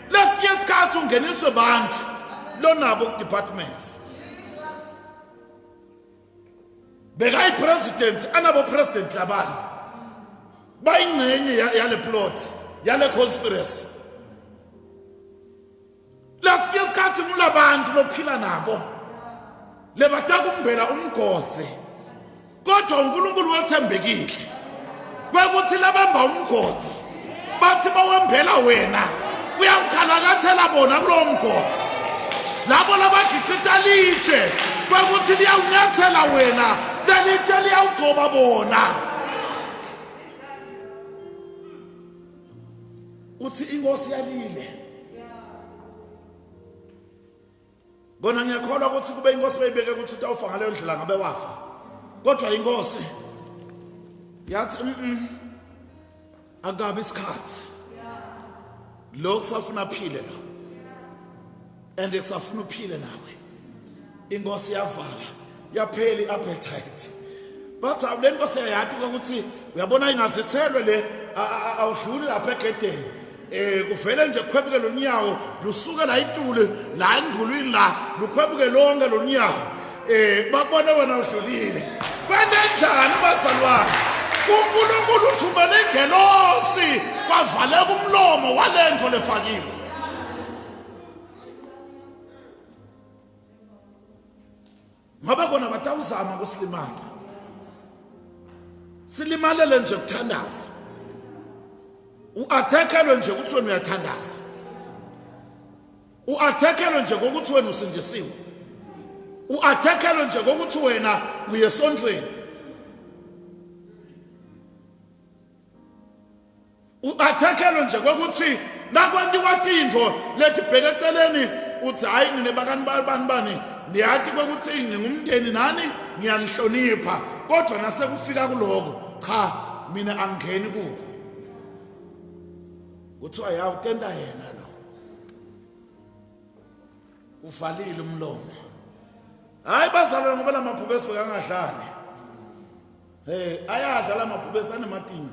Lesinye isikhathi ungeniswe bantu lonabo ku-department. Bekayi president anabo president labani bayingcenye yale plot yale conspiracy. Lesinye isikhathi kulabantu lophila nabo lebatakumbela umgodzi kodwa uNkulunkulu wethembekile kwekuthi labamba umgodzi bathi bawembela wena uyawukhalakathela bona kulowo mgodzi. Labo labagicita litshe kwekuthi liyawunyathela wena lelitshe liyawugcoba bona. Uthi inkosi yalile. Kona ngiyakholwa ukuthi kube inkosi beyibeke ukuthi utawufa ngaleyo ndlela ngabe wafa. Kodwa inkosi yathi akabe isikhathi lo kusafuna phile lo and kusafuna uphile nawe. Inkosi yavala yapheli appetite. Bathi awule nkosi yayathi ukuthi uyabona ingazithelwe le awudluli lapha egedeni kuvele nje kukhwebuke lo nyawo lusuke la itule la engqulwini la lukhwebuke lonke lo nyawo babone wena udlulile. Kwende njani bazalwane? uNkulunkulu uthumele ingelosi kwavaleka umlomo walento lefakiwe. Ngoba kona batawuzama kusilimala silimalele nje kuthandaza uathekelwe nje ukuthi wena uyathandaza uathekelo nje kokuthi wena usindisiwe, uathekelo nje kokuthi wena uyesontweni, uathekelo nje kokuthi nakwandiwa tintfo lethi bheke eceleni uthi hayi nine bakani bani niyathi kokuthi ngingumndeni nani ngiyanihlonipha, kodwa nasekufika kuloko cha mina angeni kuko, kuthiwa yawu tenda yena lo uvalile umlomo. Hayi bazalwane ngoba lamabhubesi bekangadlali, ayadlala amabhubesi anematini,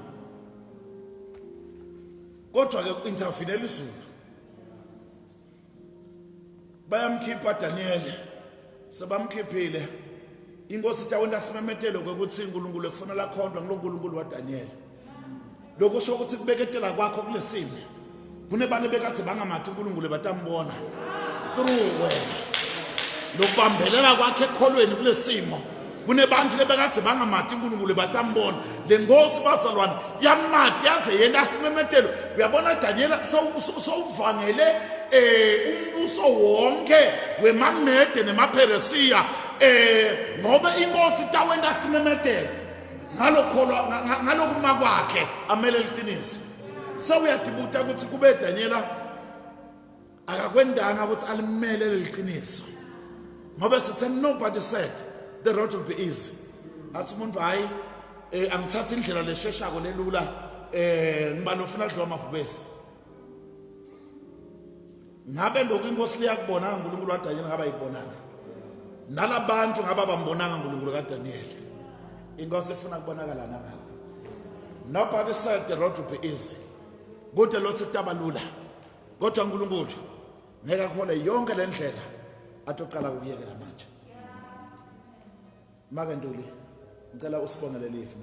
kodwa ke intervenela izulu. Bayamkhipha Daniel, sebamkhiphile. Inkosi ithi awenda simemetelo ukuthi uNkulunkulu ekufanele akhondwe nguNkulunkulu waDaniel. Lokho sho ukuthi kubeketela kwakho kulesimo. Kunebane bekade bangamathi uNkulunkulu batambona through wena. Lokubambelela kwakhe ekholweni kulesimo. Kunebantu lebekade bangamathi uNkulunkulu batambona. Le nkosi bazalwane yamathi yaze yena simemetelo. Uyabona Daniel sowuvangele umbuso wonke weMagmede nemaPeresiya ngoba inkosi tawenda simemetelo ngalokuma kwakhe amele liqiniso. Sewuyadibuta ukuthi kube Daniela akakwendanga ukuthi alimele liqiniso, ngoba sithi nobody said the road will be easy. Athi umuntu hayi angithatha indlela lesheshako lelula ngiba nofuna kudliwa amabhubesi. Ngabe lokho inkosi liyakubona uNkulunkulu waDaniel ngaba yibonanga, nalabantu ngaba bambonanga uNkulunkulu kaDaniel. Inkosi ifuna kubonakala nangabo. Nobody said the road will be easy, kodwa lo sekutaba lula, kodwa uNkulunkulu ngeke akhole yonke le ndlela atocala ukuyekela manje. Make Ntuli ngicela usibongelele ifu.